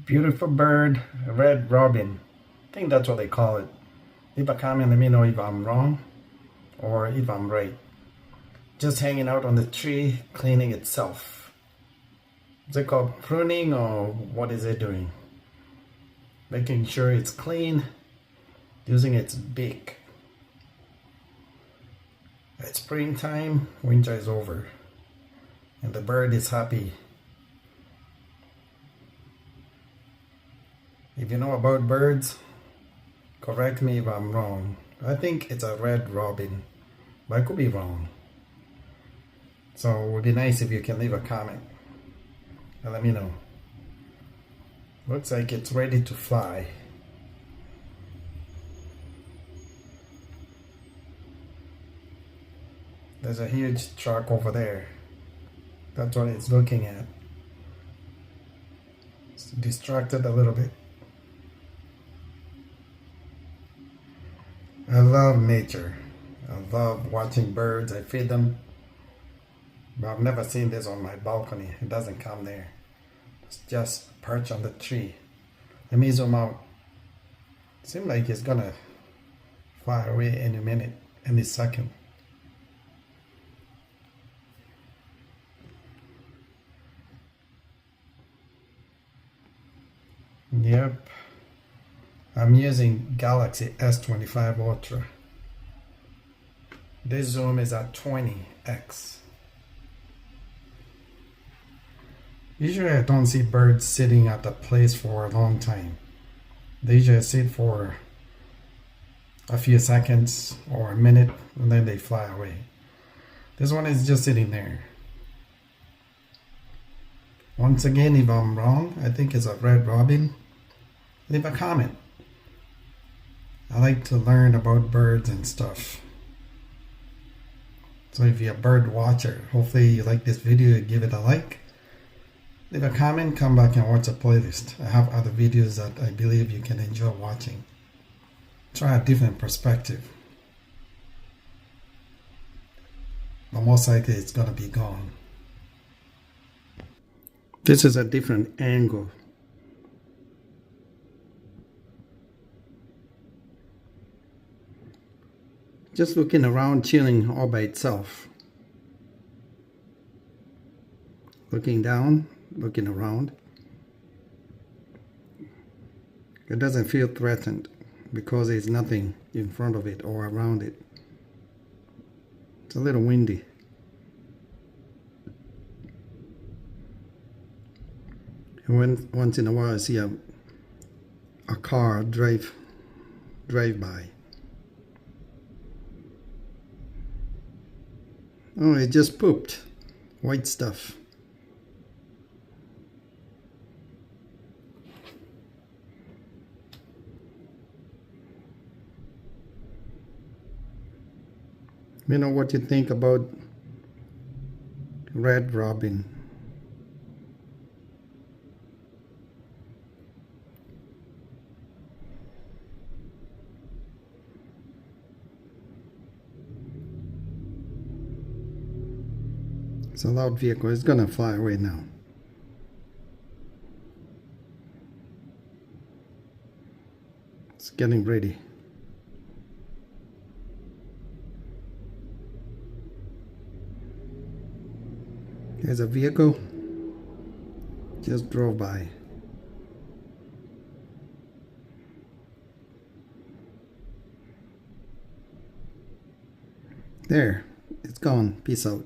Beautiful bird, red robin. I think that's what they call it. Leave a comment, let me know if I'm wrong or if I'm right. Just hanging out on the tree, cleaning itself. Is it called pruning or what is it doing? Making sure it's clean, using its beak. It's springtime, winter is over, and the bird is happy. If you know about birds, correct me if I'm wrong. I think it's a red robin, but I could be wrong. So it would be nice if you can leave a comment and let me know. Looks like it's ready to fly. There's a huge truck over there. That's what it's looking at. It's distracted a little bit. I love nature. I love watching birds. I feed them. But I've never seen this on my balcony. It doesn't come there. It's just perched on the tree. Let me zoom out. Seems like it's gonna fly away any minute, any second. Yep. I'm using Galaxy S25 Ultra. This zoom is at 20x. Usually I don't see birds sitting at the place for a long time. They just sit for a few seconds or a minute and then they fly away. This one is just sitting there. Once again, if I'm wrong, I think it's a red robin. Leave a comment. I like to learn about birds and stuff. So if you're a bird watcher, hopefully you like this video, give it a like. Leave a comment, come back and watch a playlist. I have other videos that I believe you can enjoy watching. Try a different perspective. But most likely it's gonna be gone. This is a different angle. Just looking around, chilling all by itself. Looking down, looking around. It doesn't feel threatened because there's nothing in front of it or around it. It's a little windy. And once in a while I see a car drive by. Oh, it just pooped. White stuff. Let me know what you think about red robin. It's a loud vehicle. It's gonna fly away now. It's getting ready. There's a vehicle. Just drove by. There. It's gone. Peace out.